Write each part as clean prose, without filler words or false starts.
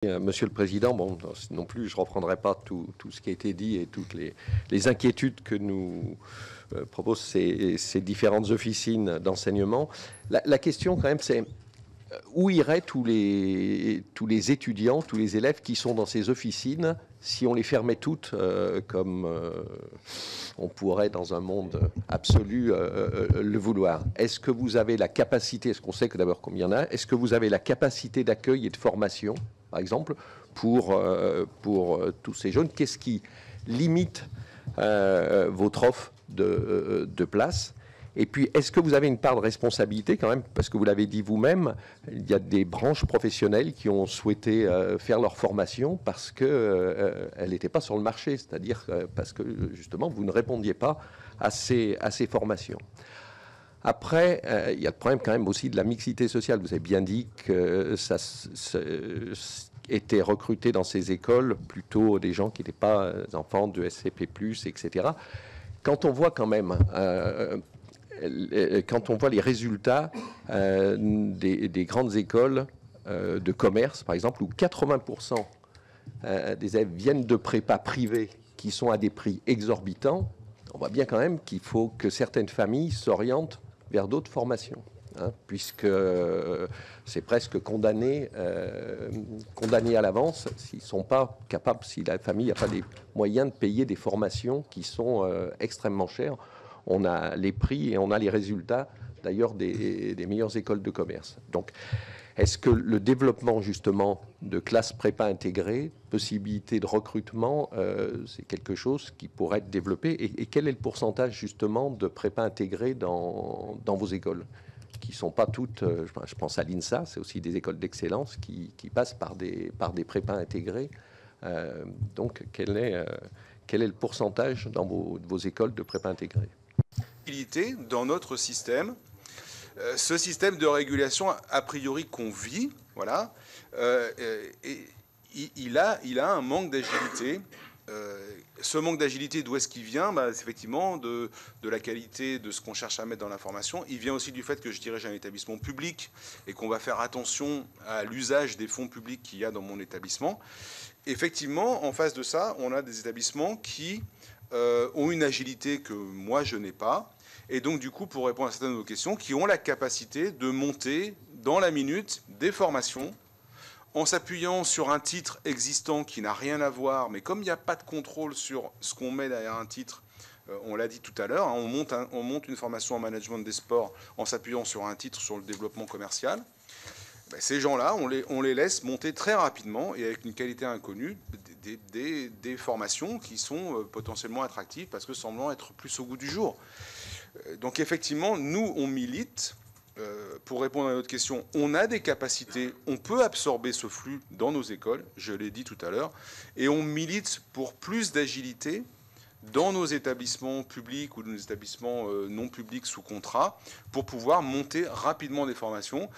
Monsieur le Président, bon, non plus, je ne reprendrai pas tout ce qui a été dit et toutes les inquiétudes que nous proposent ces différentes officines d'enseignement. La question, quand même, c'est où iraient tous les étudiants, tous les élèves qui sont dans ces officines si on les fermait toutes comme on pourrait, dans un monde absolu, le vouloir. Est-ce que vous avez la capacité, est-ce qu'on sait que d'abord combien il y en a, est-ce que vous avez la capacité d'accueil et de formation, par exemple, pour tous ces jeunes? Qu'est-ce qui limite votre offre de place? Et puis, est-ce que vous avez une part de responsabilité quand même? Parce que vous l'avez dit vous-même, il y a des branches professionnelles qui ont souhaité faire leur formation parce qu'elle n'était pas sur le marché, c'est-à-dire parce que justement, vous ne répondiez pas à ces formations. Après, il y a le problème quand même aussi de la mixité sociale. Vous avez bien dit que ça était recruté dans ces écoles plutôt des gens qui n'étaient pas enfants de SCP+, etc. Quand on voit quand même... quand on voit les résultats des grandes écoles de commerce, par exemple, où 80% des élèves viennent de prépas privés qui sont à des prix exorbitants, on voit bien quand même qu'il faut que certaines familles s'orientent vers d'autres formations, hein, puisque c'est presque condamné à l'avance s'ils ne sont pas capables, si la famille n'a pas les moyens de payer des formations qui sont extrêmement chères. On a les prix et on a les résultats, d'ailleurs, des meilleures écoles de commerce. Donc, est-ce que le développement, justement, de classes prépa intégrées, possibilité de recrutement, c'est quelque chose qui pourrait être développé? Et quel est le pourcentage, justement, de prépa intégrées dans vos écoles? Qui ne sont pas toutes, je pense à l'INSA, c'est aussi des écoles d'excellence qui passent par des prépas intégrés. Donc, quel est le pourcentage dans vos écoles de prépa intégrées? Dans notre système, ce système de régulation a priori qu'on vit, voilà, il a un manque d'agilité. Ce manque d'agilité, d'où est-ce qu'il vient? Effectivement, de la qualité de ce qu'on cherche à mettre dans l'information. Il vient aussi du fait que je dirige un établissement public et qu'on va faire attention à l'usage des fonds publics qu'il y a dans mon établissement. Effectivement, en face de ça, on a des établissements qui ont une agilité que moi, je n'ai pas. Et donc, du coup, pour répondre à certaines de vos questions, qui ont la capacité de monter dans la minute des formations en s'appuyant sur un titre existant qui n'a rien à voir, mais comme il n'y a pas de contrôle sur ce qu'on met derrière un titre, on l'a dit tout à l'heure, hein, on monte une formation en management des sports en s'appuyant sur un titre sur le développement commercial. Ces gens-là, on les laisse monter très rapidement et avec une qualité inconnue des formations qui sont potentiellement attractives parce que semblant être plus au goût du jour. Donc effectivement, nous, on milite. Pour répondre à votre question, on a des capacités, on peut absorber ce flux dans nos écoles, je l'ai dit tout à l'heure, et on milite pour plus d'agilité dans nos établissements publics ou nos établissements non publics sous contrat pour pouvoir monter rapidement des formations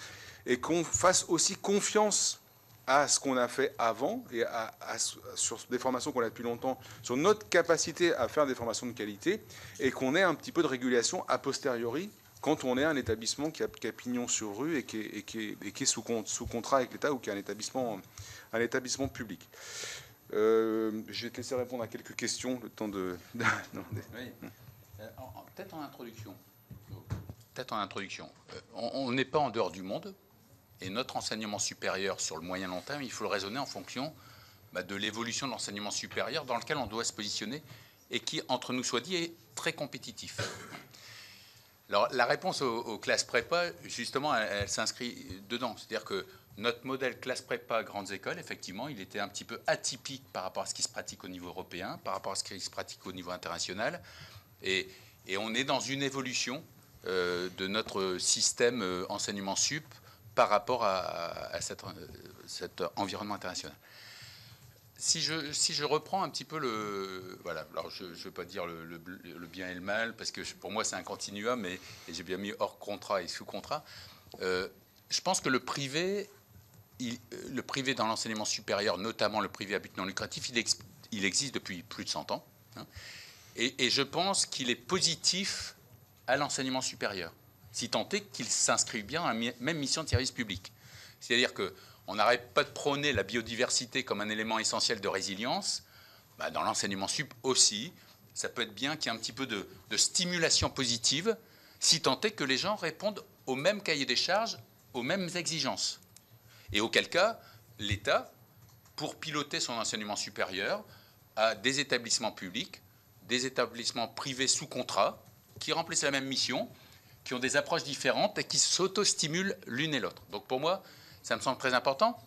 et qu'on fasse aussi confiance à ce qu'on a fait avant et sur des formations qu'on a depuis longtemps, sur notre capacité à faire des formations de qualité et qu'on ait un petit peu de régulation a posteriori quand on est un établissement qui a pignon sur rue et qui est sous contrat avec l'État ou qui est un établissement public. Je vais te laisser répondre à quelques questions, le temps de... Oui. Peut-être en introduction. On n'est pas en dehors du monde. Et notre enseignement supérieur sur le moyen long terme, il faut le raisonner en fonction de l'évolution de l'enseignement supérieur dans lequel on doit se positionner et qui, entre nous soit dit, est très compétitif. Alors, la réponse aux classes prépa, justement, elle s'inscrit dedans. C'est-à-dire que notre modèle classe prépa grandes écoles, effectivement, il était un petit peu atypique par rapport à ce qui se pratique au niveau européen, par rapport à ce qui se pratique au niveau international. Et on est dans une évolution de notre système enseignement sup par rapport à cet environnement international. Si je reprends un petit peu voilà, alors je ne veux pas dire le bien et le mal, parce que pour moi c'est un continuum, et j'ai bien mis hors contrat et sous contrat. Je pense que le privé dans l'enseignement supérieur, notamment le privé à but non lucratif, il existe depuis plus de 100 ans. Hein, et je pense qu'il est positif à l'enseignement supérieur, si tant est qu'il s'inscrit bien à la même mission de service public. C'est-à-dire que On n'arrête pas de prôner la biodiversité comme un élément essentiel de résilience. Bah, dans l'enseignement sup aussi, ça peut être bien qu'il y ait un petit peu de stimulation positive, si tant est que les gens répondent au même cahier des charges, aux mêmes exigences. Et auquel cas, l'État, pour piloter son enseignement supérieur, a des établissements publics, des établissements privés sous contrat, qui remplissent la même mission, qui ont des approches différentes et qui s'auto-stimulent l'une et l'autre. Donc pour moi, ça me semble très important.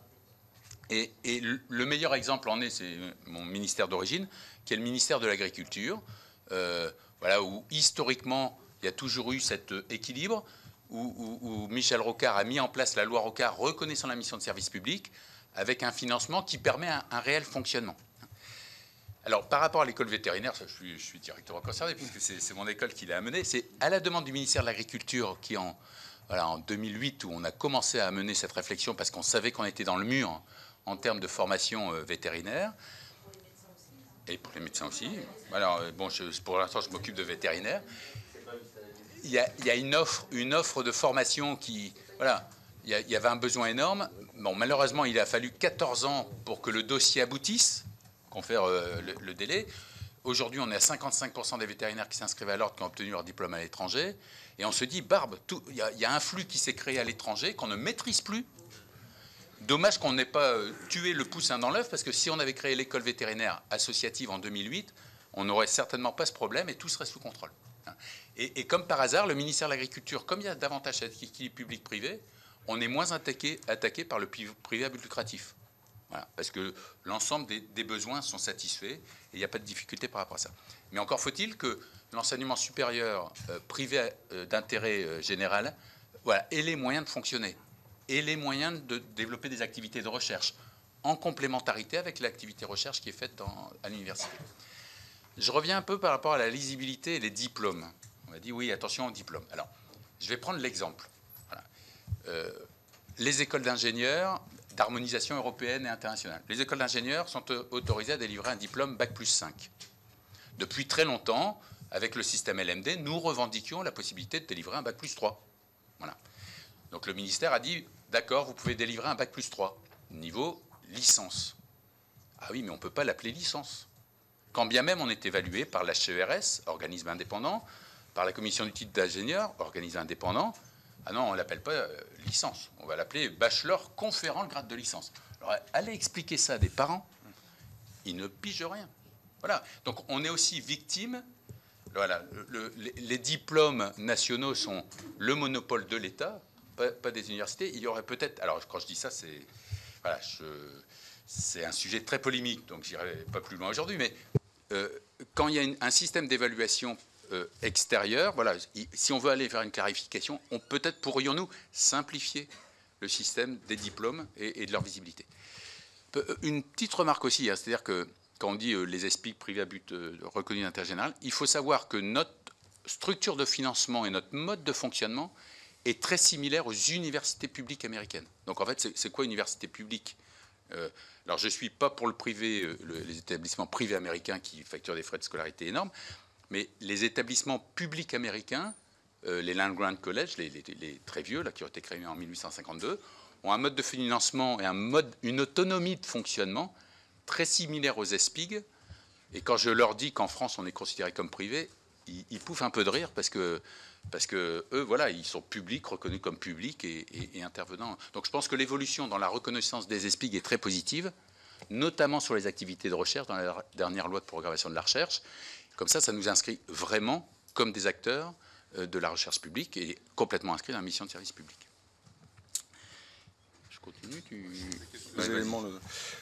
Et le meilleur exemple en est, c'est mon ministère d'origine, qui est le ministère de l'Agriculture, voilà, où historiquement, il y a toujours eu cet équilibre, où Michel Rocard a mis en place la loi Rocard reconnaissant la mission de service public, avec un financement qui permet un réel fonctionnement. Alors, par rapport à l'école vétérinaire, je suis directement concerné, puisque c'est mon école qui l'a amené, c'est à la demande du ministère de l'Agriculture qui, en 2008, où on a commencé à mener cette réflexion, parce qu'on savait qu'on était dans le mur en termes de formation vétérinaire. Et pour les médecins aussi. Alors, bon, pour l'instant, je m'occupe de vétérinaire. Il y a une offre de formation qui... Voilà, il y avait un besoin énorme. Bon, malheureusement, il a fallu 14 ans pour que le dossier aboutisse, confère le délai. Aujourd'hui, on est à 55% des vétérinaires qui s'inscrivent à l'ordre qui ont obtenu leur diplôme à l'étranger. Et on se dit, barbe, il y a un flux qui s'est créé à l'étranger qu'on ne maîtrise plus. Dommage qu'on n'ait pas tué le poussin dans l'œuf, parce que si on avait créé l'école vétérinaire associative en 2008, on n'aurait certainement pas ce problème et tout serait sous contrôle. Et comme par hasard, le ministère de l'Agriculture, comme il y a davantage d'équilibre public-privé, on est moins attaqué par le privé à but lucratif. Voilà, parce que l'ensemble des besoins sont satisfaits et il n'y a pas de difficulté par rapport à ça. Mais encore faut-il que l'enseignement supérieur privé d'intérêt général, voilà, ait les moyens de fonctionner et les moyens de développer des activités de recherche en complémentarité avec l'activité recherche qui est faite à l'université. Je reviens un peu par rapport à la lisibilité et les diplômes. On m'a dit oui, attention aux diplômes. Alors, je vais prendre l'exemple. Voilà. Les écoles d'ingénieurs d'harmonisation européenne et internationale. Les écoles d'ingénieurs sont autorisées à délivrer un diplôme Bac+5. Depuis très longtemps, avec le système LMD, nous revendiquions la possibilité de délivrer un Bac+3. Voilà. Donc le ministère a dit, d'accord, vous pouvez délivrer un Bac+3, niveau licence. Ah oui, mais on ne peut pas l'appeler licence. Quand bien même on est évalué par l'HCERS, organisme indépendant, par la commission du titre d'ingénieur, organisme indépendant. Ah non, on ne l'appelle pas licence. On va l'appeler bachelor conférant le grade de licence. Alors, allez expliquer ça à des parents, ils ne pigent rien. Voilà. Donc, on est aussi victime. Voilà. Les diplômes nationaux sont le monopole de l'État, pas des universités. Il y aurait peut-être... Alors, quand je dis ça, c'est... Voilà, c'est un sujet très polémique, donc je n'irai pas plus loin aujourd'hui. Mais quand il y a un système d'évaluation extérieur, voilà, si on veut aller vers une clarification, peut-être pourrions-nous simplifier le système des diplômes et de leur visibilité. Une petite remarque aussi, hein, c'est-à-dire que quand on dit les ESPIC privés à but reconnu d'intérêt général, il faut savoir que notre structure de financement et notre mode de fonctionnement est très similaire aux universités publiques américaines. Donc en fait, c'est quoi université publique ? Alors je ne suis pas pour le privé, les établissements privés américains qui facturent des frais de scolarité énormes, mais les établissements publics américains, les Land-Grant College, les très vieux, là, qui ont été créés en 1852, ont un mode de financement et une autonomie de fonctionnement très similaire aux ESPIG. Et quand je leur dis qu'en France, on est considéré comme privé, ils pouffent un peu de rire parce que eux, voilà, ils sont publics, reconnus comme publics et intervenants. Donc je pense que l'évolution dans la reconnaissance des ESPIG est très positive, notamment sur les activités de recherche dans la dernière loi de programmation de la recherche. Comme ça nous inscrit vraiment comme des acteurs de la recherche publique et complètement inscrits dans la mission de service public. Je continue.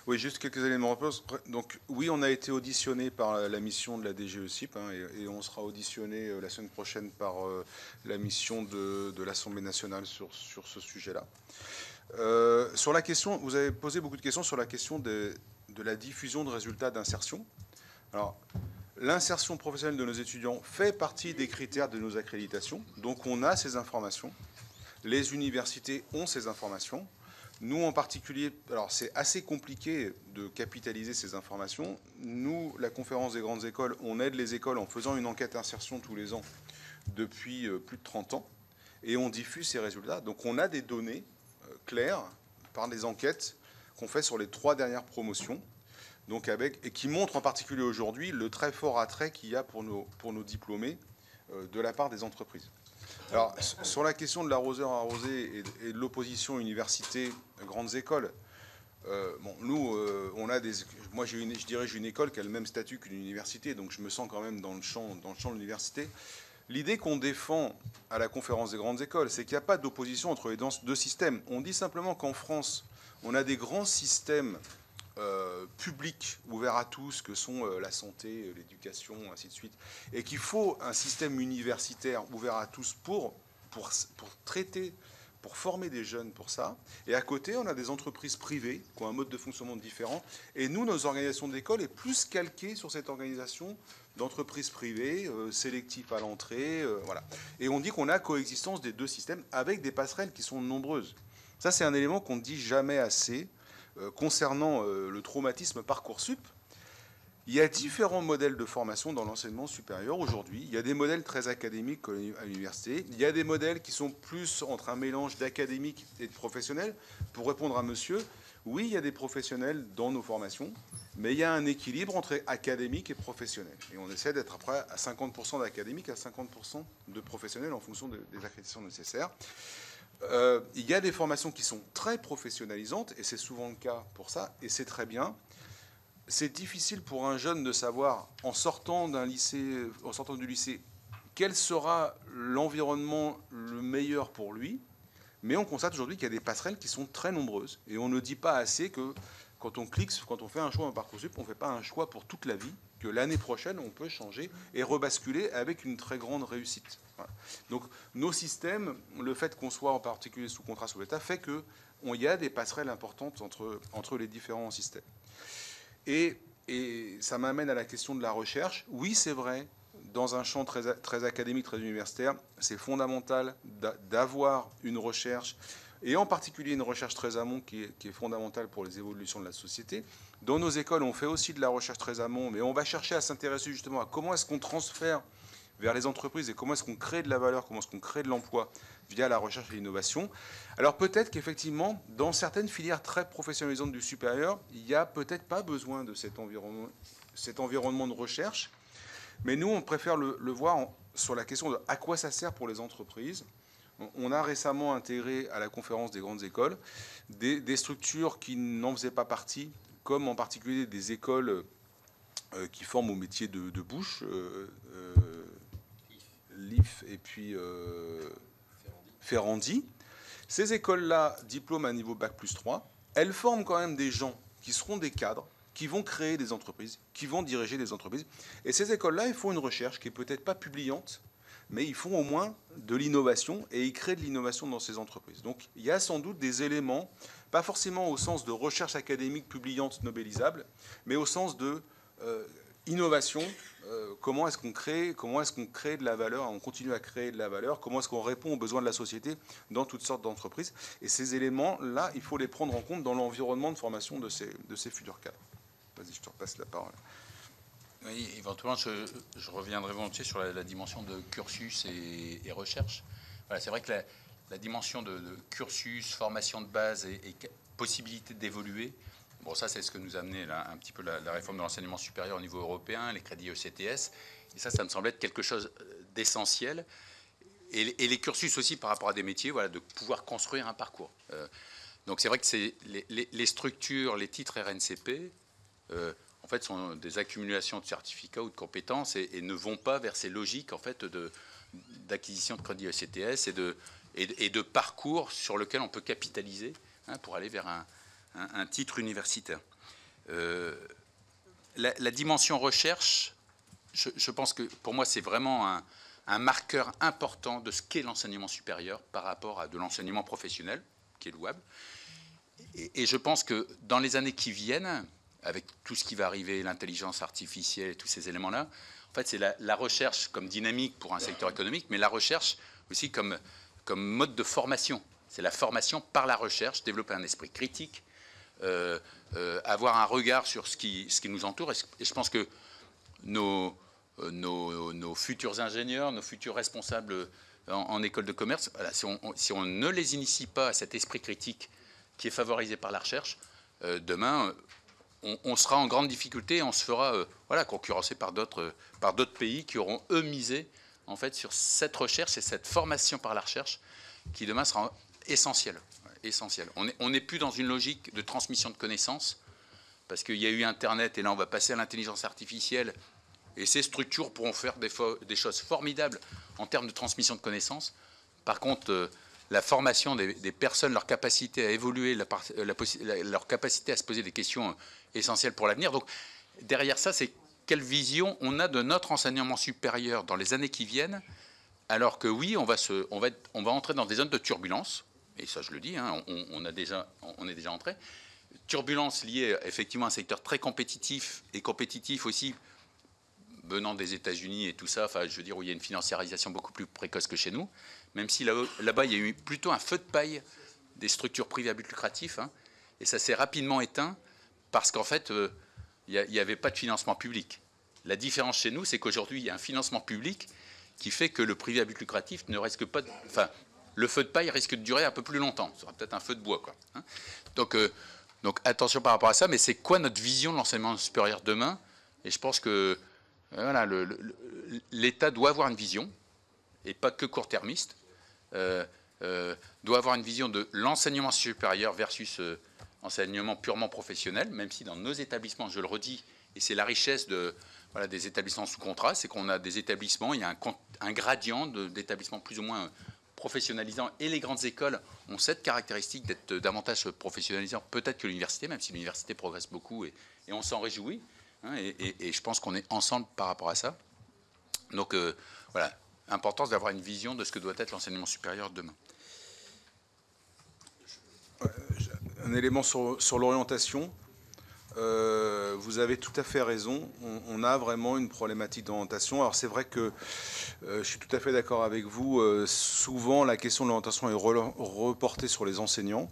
Oui, juste quelques éléments de réponse. Donc, oui, on a été auditionné par la mission de la DGECIP hein, et on sera auditionné la semaine prochaine par la mission de l'Assemblée nationale sur ce sujet-là. Sur la question, vous avez posé beaucoup de questions sur la question de la diffusion de résultats d'insertion. Alors, l'insertion professionnelle de nos étudiants fait partie des critères de nos accréditations. Donc, on a ces informations. Les universités ont ces informations. Nous, en particulier, alors c'est assez compliqué de capitaliser ces informations. Nous, la Conférence des grandes écoles, on aide les écoles en faisant une enquête insertion tous les ans depuis plus de 30 ans. Et on diffuse ces résultats. Donc, on a des données claires par les enquêtes qu'on fait sur les 3 dernières promotions, donc et qui montrent en particulier aujourd'hui le très fort attrait qu'il y a pour nos diplômés de la part des entreprises. Alors, sur la question de l'arroseur arrosé et de l'opposition université-grandes écoles, nous, moi, je dirige une école qui a le même statut qu'une université, donc je me sens quand même dans le champ de l'université. L'idée qu'on défend à la conférence des grandes écoles, c'est qu'il n'y a pas d'opposition entre les deux systèmes. On dit simplement qu'en France, on a des grands systèmes publics ouverts à tous, que sont la santé, l'éducation, ainsi de suite, et qu'il faut un système universitaire ouvert à tous pour traiter, pour former des jeunes pour ça. Et à côté, on a des entreprises privées qui ont un mode de fonctionnement différent. Et nous, nos organisations d'école est plus calquée sur cette organisation d'entreprises privées, sélectif à l'entrée, voilà. Et on dit qu'on a coexistence des deux systèmes avec des passerelles qui sont nombreuses. Ça, c'est un élément qu'on ne dit jamais assez concernant le traumatisme Parcoursup. Il y a différents modèles de formation dans l'enseignement supérieur aujourd'hui. Il y a des modèles très académiques à l'université. Il y a des modèles qui sont plus entre un mélange d'académique et de professionnel. Pour répondre à monsieur, oui, il y a des professionnels dans nos formations, mais il y a un équilibre entre académique et professionnel. Et on essaie d'être après à 50% d'académique, à 50% de professionnel en fonction des accréditations nécessaires. Il y a des formations qui sont très professionnalisantes, et c'est souvent le cas pour ça, et c'est très bien. C'est difficile pour un jeune de savoir, en sortant du lycée, quel sera l'environnement le meilleur pour lui. Mais on constate aujourd'hui qu'il y a des passerelles qui sont très nombreuses. Et on ne dit pas assez que quand on fait un choix en Parcoursup, on ne fait pas un choix pour toute la vie, que l'année prochaine, on peut changer et rebasculer avec une très grande réussite. Voilà. Donc nos systèmes, le fait qu'on soit en particulier sous contrat sous l'État, fait qu'il y a des passerelles importantes entre les différents systèmes. Et ça m'amène à la question de la recherche. Oui, c'est vrai, dans un champ très, très académique, très universitaire, c'est fondamental d'avoir une recherche, et en particulier une recherche très amont qui est fondamentale pour les évolutions de la société. Dans nos écoles, on fait aussi de la recherche très amont, mais on va chercher à s'intéresser justement à comment est-ce qu'on transfère vers les entreprises et comment est-ce qu'on crée de la valeur, comment est-ce qu'on crée de l'emploi via la recherche et l'innovation. Alors peut-être qu'effectivement, dans certaines filières très professionnalisantes du supérieur, il n'y a peut-être pas besoin de cet environnement de recherche, mais nous, on préfère le voir sur la question de à quoi ça sert pour les entreprises. On a récemment intégré à la conférence des grandes écoles des structures qui n'en faisaient pas partie, comme en particulier des écoles qui forment au métier de bouche, l'IF et puis Ferrandi. Ces écoles-là, diplôme à niveau Bac+3, elles forment quand même des gens qui seront des cadres, qui vont créer des entreprises, qui vont diriger des entreprises. Et ces écoles-là, ils font une recherche qui n'est peut-être pas publiante, mais ils font au moins de l'innovation et ils créent de l'innovation dans ces entreprises. Donc il y a sans doute des éléments, pas forcément au sens de recherche académique publiante nobélisable, mais au sens de innovation. Comment est-ce qu'on crée de la valeur, on continue à créer de la valeur, comment est-ce qu'on répond aux besoins de la société dans toutes sortes d'entreprises. Et ces éléments-là, il faut les prendre en compte dans l'environnement de formation de ces futurs cadres. Vas-y, je te repasse la parole. Oui, éventuellement, je reviendrai volontiers sur la dimension de cursus et recherche. Voilà, c'est vrai que la dimension de cursus, formation de base et possibilité d'évoluer, bon, ça, c'est ce que nous a amené là, un petit peu la réforme de l'enseignement supérieur au niveau européen, les crédits ECTS. Et ça me semble être quelque chose d'essentiel. Et les cursus aussi par rapport à des métiers, voilà, de pouvoir construire un parcours. Donc c'est vrai que c'est les structures, les titres RNCP, en fait, sont des accumulations de certificats ou de compétences et ne vont pas vers ces logiques en fait d'acquisition de crédits ECTS et de parcours sur lequel on peut capitaliser pour aller vers un titre universitaire. La dimension recherche, je pense que pour moi c'est vraiment un marqueur important de ce qu'est l'enseignement supérieur par rapport à de l'enseignement professionnel, qui est louable. Et je pense que dans les années qui viennent, avec tout ce qui va arriver, l'intelligence artificielle et tous ces éléments-là, en fait, c'est la recherche comme dynamique pour un secteur économique, mais la recherche aussi comme mode de formation. C'est la formation par la recherche, développer un esprit critique, avoir un regard sur ce qui nous entoure. Et je pense que nos futurs ingénieurs, nos futurs responsables en école de commerce, voilà, si on ne les initie pas à cet esprit critique qui est favorisé par la recherche, demain, on sera en grande difficulté et on se fera voilà, concurrencer par d'autres pays qui auront, eux, misé en fait, sur cette recherche et cette formation par la recherche qui, demain, sera essentielle. On n'est plus dans une logique de transmission de connaissances parce qu'il y a eu Internet et là, on va passer à l'intelligence artificielle et ces structures pourront faire des choses formidables en termes de transmission de connaissances. Par contre, la formation des personnes, leur capacité à évoluer, leur capacité à se poser des questions essentielles pour l'avenir. Donc, derrière ça, c'est quelle vision on a de notre enseignement supérieur dans les années qui viennent, alors que oui, on va entrer dans des zones de turbulence, et ça je le dis, hein, on est déjà entré. Turbulence liée effectivement à un secteur très compétitif, et compétitif aussi venant des États-Unis et tout ça, enfin, je veux dire, où il y a une financiarisation beaucoup plus précoce que chez nous, même si là-bas, il y a eu plutôt un feu de paille des structures privées à but lucratif, hein, et ça s'est rapidement éteint parce qu'en fait, il n'y avait pas de financement public. La différence chez nous, c'est qu'aujourd'hui, il y a un financement public qui fait que le privé à but lucratif ne risque pas... Enfin, le feu de paille risque de durer un peu plus longtemps. Ce sera peut-être un feu de bois, quoi. Hein. Donc, attention par rapport à ça, mais c'est quoi notre vision de l'enseignement supérieur demain? Et je pense que voilà, l'État doit avoir une vision, et pas que court-termiste, doit avoir une vision de l'enseignement supérieur versus enseignement purement professionnel, même si dans nos établissements, je le redis, et c'est la richesse des établissements sous contrat, c'est qu'on a des établissements, il y a un gradient d'établissements plus ou moins professionnalisants, et les grandes écoles ont cette caractéristique d'être davantage professionnalisants, peut-être que l'université, même si l'université progresse beaucoup, et on s'en réjouit, hein, et je pense qu'on est ensemble par rapport à ça. Donc voilà, importance d'avoir une vision de ce que doit être l'enseignement supérieur demain. Un élément sur l'orientation. Vous avez tout à fait raison. On a vraiment une problématique d'orientation. Alors c'est vrai que je suis tout à fait d'accord avec vous. Souvent, la question de l'orientation est reportée sur les enseignants.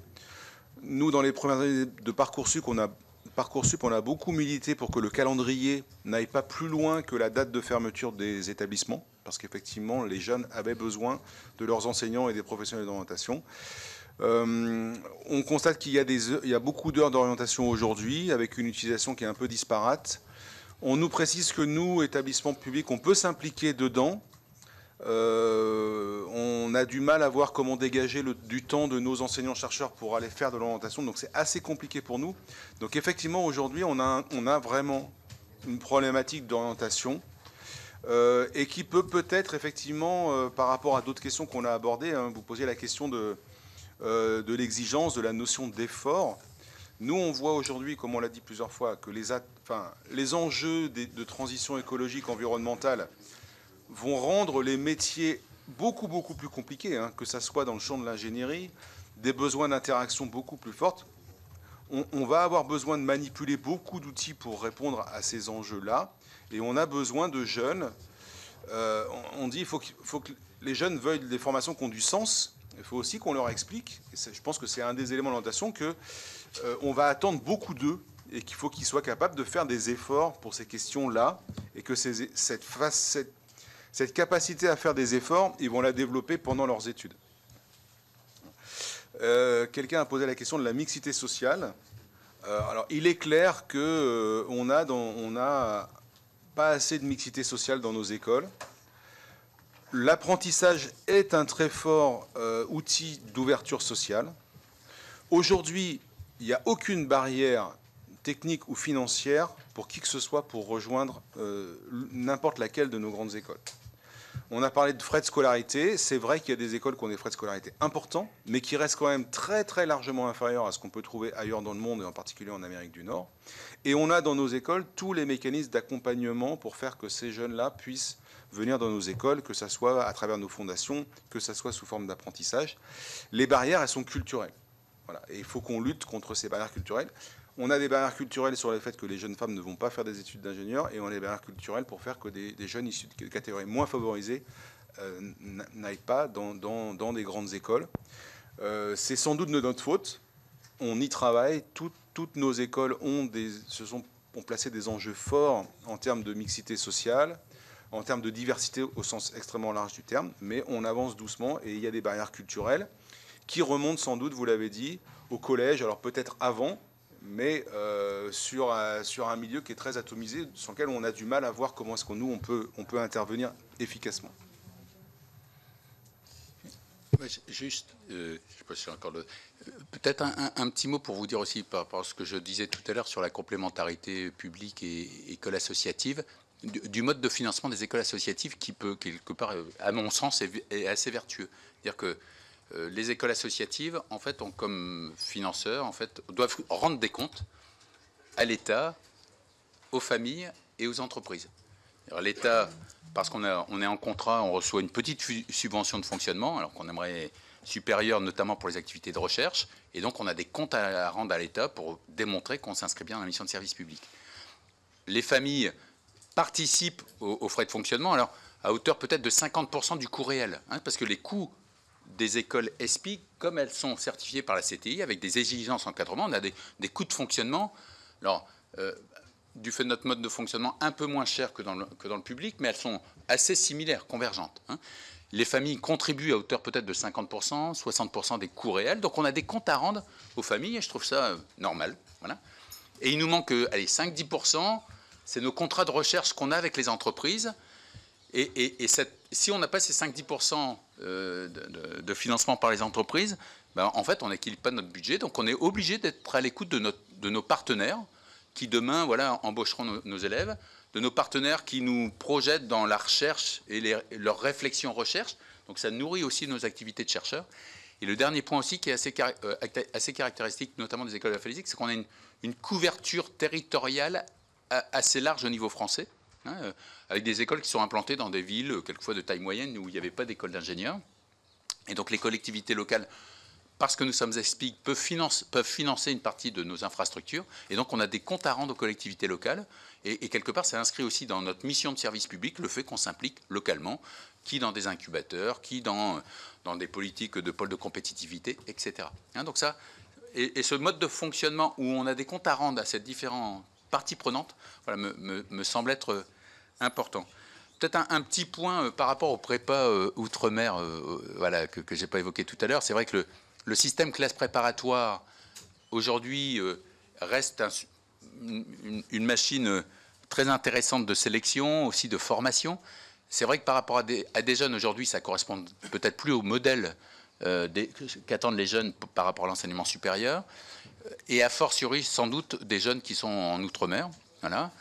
Nous, dans les premières années de Parcoursup, on a beaucoup milité pour que le calendrier n'aille pas plus loin que la date de fermeture des établissements, parce qu'effectivement, les jeunes avaient besoin de leurs enseignants et des professionnels d'orientation. On constate qu'il y a beaucoup d'heures d'orientation aujourd'hui, avec une utilisation qui est un peu disparate. On nous précise que nous, établissements publics, on peut s'impliquer dedans. On a du mal à voir comment dégager du temps de nos enseignants-chercheurs pour aller faire de l'orientation, donc c'est assez compliqué pour nous. Donc effectivement, aujourd'hui, on a vraiment une problématique d'orientation et qui peut-être effectivement, par rapport à d'autres questions qu'on a abordées, hein, vous posiez la question de l'exigence, de la notion d'effort. Nous, on voit aujourd'hui, comme on l'a dit plusieurs fois, que les enjeux de transition écologique, environnementale, vont rendre les métiers beaucoup plus compliqués, hein, que ça soit dans le champ de l'ingénierie, des besoins d'interaction beaucoup plus fortes. On va avoir besoin de manipuler beaucoup d'outils pour répondre à ces enjeux-là, et on a besoin de jeunes. On dit qu'il faut que les jeunes veuillent des formations qui ont du sens. Il faut aussi qu'on leur explique, et je pense que c'est un des éléments d'orientation, qu'on va attendre beaucoup d'eux et qu'il faut qu'ils soient capables de faire des efforts pour ces questions-là, et que cette capacité à faire des efforts, ils vont la développer pendant leurs études. Quelqu'un a posé la question de la mixité sociale. Alors, il est clair qu'on n'a pas assez de mixité sociale dans nos écoles. L'apprentissage est un très fort outil d'ouverture sociale. Aujourd'hui, il n'y a aucune barrière technique ou financière pour qui que ce soit pour rejoindre n'importe laquelle de nos grandes écoles. On a parlé de frais de scolarité. C'est vrai qu'il y a des écoles qui ont des frais de scolarité importants, mais qui restent quand même très largement inférieurs à ce qu'on peut trouver ailleurs dans le monde, et en particulier en Amérique du Nord. Et on a dans nos écoles tous les mécanismes d'accompagnement pour faire que ces jeunes-là puissent venir dans nos écoles, que ce soit à travers nos fondations, que ce soit sous forme d'apprentissage. Les barrières, elles sont culturelles. Voilà. Et il faut qu'on lutte contre ces barrières culturelles. On a des barrières culturelles sur le fait que les jeunes femmes ne vont pas faire des études d'ingénieur, et on a des barrières culturelles pour faire que des jeunes issus de catégories moins favorisées n'aillent pas dans des grandes écoles. C'est sans doute de notre faute. On y travaille. Toutes nos écoles ont placé des enjeux forts en termes de mixité sociale, en termes de diversité au sens extrêmement large du terme, mais on avance doucement et il y a des barrières culturelles. qui remonte sans doute, vous l'avez dit, au collège, alors peut-être avant, mais sur un milieu qui est très atomisé, sur lequel on a du mal à voir comment est-ce que nous, on peut intervenir efficacement. Juste, je sais pas si j'ai encore peut-être un petit mot pour vous dire aussi par rapport à ce que je disais tout à l'heure sur la complémentarité publique et école associative, du mode de financement des écoles associatives qui peut, quelque part, à mon sens, est assez vertueux. C'est-à-dire que les écoles associatives, en fait, ont comme financeurs, en fait, doivent rendre des comptes à l'État, aux familles et aux entreprises. L'État, parce qu'on est en contrat, on reçoit une petite subvention de fonctionnement, alors qu'on aimerait supérieure, notamment pour les activités de recherche, et donc on a des comptes à rendre à l'État pour démontrer qu'on s'inscrit bien dans la mission de service public. Les familles participent aux frais de fonctionnement, alors à hauteur peut-être de 50% du coût réel, hein, parce que les coûts des écoles ESPI, comme elles sont certifiées par la CTI, avec des exigences encadrement, on a des coûts de fonctionnement. Alors, du fait de notre mode de fonctionnement un peu moins cher que dans le public, mais elles sont assez similaires, convergentes. Hein. Les familles contribuent à hauteur peut-être de 50%, 60% des coûts réels. Donc on a des comptes à rendre aux familles et je trouve ça normal. Voilà. Et il nous manque, allez, 5-10%, c'est nos contrats de recherche qu'on a avec les entreprises. Et si on n'a pas ces 5-10% de financement par les entreprises, ben, en fait on n'équilibre pas notre budget. Donc on est obligé d'être à l'écoute de nos partenaires qui demain embaucheront nos élèves, de nos partenaires qui nous projettent dans la recherche et leur réflexion recherche. Donc ça nourrit aussi nos activités de chercheurs. Et le dernier point aussi qui est assez caractéristique, notamment des écoles de la physique, c'est qu'on a une couverture territoriale assez large au niveau français, hein, avec des écoles qui sont implantées dans des villes, quelquefois de taille moyenne, où il n'y avait pas d'école d'ingénieurs. Et donc les collectivités locales, parce que nous sommes ESPIG, peuvent financer une partie de nos infrastructures. Et donc, on a des comptes à rendre aux collectivités locales. Et quelque part, ça inscrit aussi dans notre mission de service public le fait qu'on s'implique localement, qui dans des incubateurs, qui dans des politiques de pôle de compétitivité, etc. Hein, donc ça, et ce mode de fonctionnement où on a des comptes à rendre à ces différentes parties prenantes, voilà, me semble être important. Peut-être un petit point par rapport au prépa outre-mer voilà, que je n'ai pas évoqué tout à l'heure. C'est vrai que le système classe préparatoire, aujourd'hui, reste une machine très intéressante de sélection, aussi de formation. C'est vrai que par rapport à des jeunes, aujourd'hui, ça correspond peut-être plus au modèle qu'attendent les jeunes par rapport à l'enseignement supérieur. Et a fortiori, sans doute, des jeunes qui sont en outre-mer. Voilà,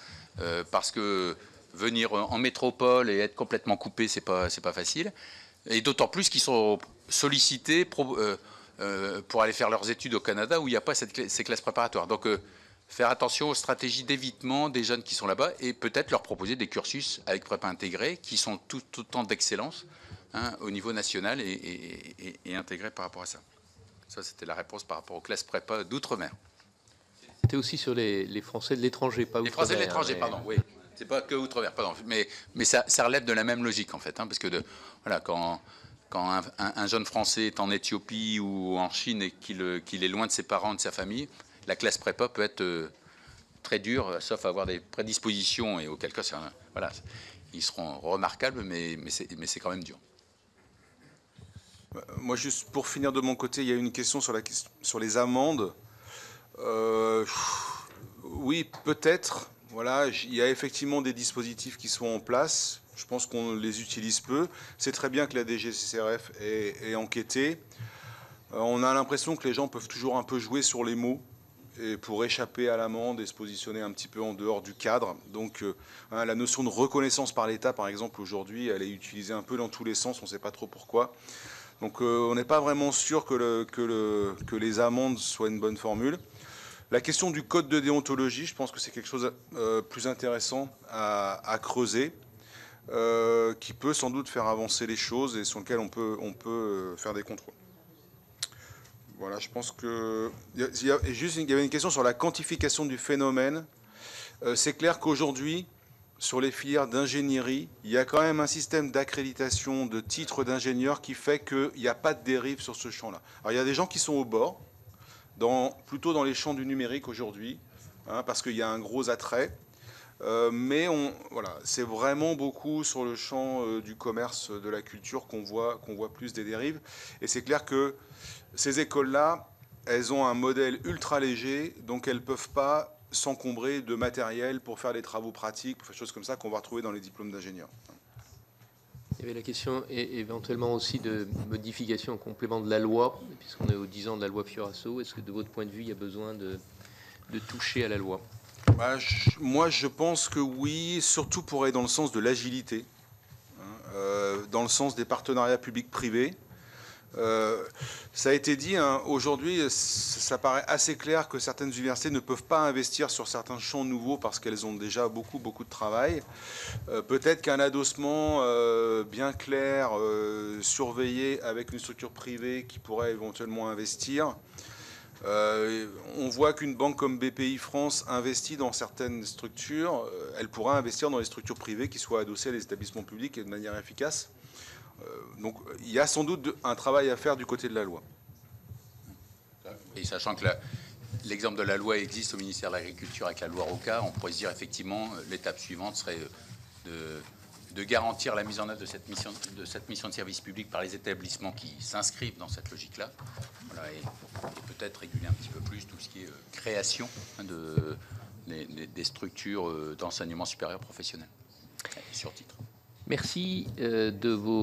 parce que venir en métropole et être complètement coupé, c'est pas facile. Et d'autant plus qu'ils sont sollicités pour aller faire leurs études au Canada où il n'y a pas ces classes préparatoires. Donc, faire attention aux stratégies d'évitement des jeunes qui sont là-bas et peut-être leur proposer des cursus avec prépa intégrés qui sont tout autant d'excellence, hein, au niveau national et intégrés par rapport à ça. Ça, c'était la réponse par rapport aux classes prépa d'outre-mer. C'était aussi sur les Français de l'étranger, pas outre-mer. Les Français de l'étranger, pardon, oui. C'est pas que outre-mer, pardon. Mais ça relève de la même logique, en fait, hein, parce que voilà, quand un jeune Français est en Éthiopie ou en Chine et qu'il est loin de ses parents, de sa famille, la classe prépa peut être très dure, sauf à avoir des prédispositions, et auquel cas, voilà, ils seront remarquables, mais c'est quand même dur. Moi, juste pour finir de mon côté, il y a une question sur les amendes. Oui, peut-être. Voilà, il y a effectivement des dispositifs qui sont en place. Je pense qu'on les utilise peu. C'est très bien que la DGCCRF ait enquêté. On a l'impression que les gens peuvent toujours un peu jouer sur les mots et pour échapper à l'amende et se positionner un petit peu en dehors du cadre. Donc la notion de reconnaissance par l'État, par exemple, aujourd'hui, elle est utilisée un peu dans tous les sens. On ne sait pas trop pourquoi. Donc on n'est pas vraiment sûr que les amendes soient une bonne formule. La question du code de déontologie, je pense que c'est quelque chose de plus intéressant à creuser, qui peut sans doute faire avancer les choses et sur lequel on peut faire des contrôles. Voilà, je pense que... Il y avait une question sur la quantification du phénomène. C'est clair qu'aujourd'hui, sur les filières d'ingénierie, il y a quand même un système d'accréditation de titres d'ingénieur qui fait qu'il n'y a pas de dérive sur ce champ-là. Alors il y a des gens qui sont au bord, plutôt dans les champs du numérique aujourd'hui, hein, parce qu'il y a un gros attrait. Mais voilà, c'est vraiment beaucoup sur le champ du commerce, de la culture qu'on voit plus des dérives. Et c'est clair que ces écoles-là, elles ont un modèle ultra léger, donc elles ne peuvent pas s'encombrer de matériel pour faire des travaux pratiques, pour faire des choses comme ça qu'on va retrouver dans les diplômes d'ingénieurs. Il y avait la question éventuellement aussi de modification en complément de la loi, puisqu'on est aux 10 ans de la loi Fioraso. Est-ce que de votre point de vue, il y a besoin de toucher à la loi? Moi, je pense que oui, surtout pour aller dans le sens de l'agilité, dans le sens des partenariats publics-privés. Ça a été dit, hein, aujourd'hui, ça paraît assez clair que certaines universités ne peuvent pas investir sur certains champs nouveaux parce qu'elles ont déjà beaucoup de travail. Peut-être qu'un adossement bien clair, surveillé avec une structure privée qui pourrait éventuellement investir. On voit qu'une banque comme BPI France investit dans certaines structures. Elle pourra investir dans les structures privées qui soient adossées à des établissements publics et de manière efficace. Donc il y a sans doute un travail à faire du côté de la loi. Et sachant que l'exemple de la loi existe au ministère de l'Agriculture avec la loi ROCA, on pourrait se dire effectivement l'étape suivante serait de garantir la mise en œuvre de cette mission de service public par les établissements qui s'inscrivent dans cette logique-là. Voilà, et peut-être réguler un petit peu plus tout ce qui est création des structures d'enseignement supérieur professionnel sur titre. Merci de vos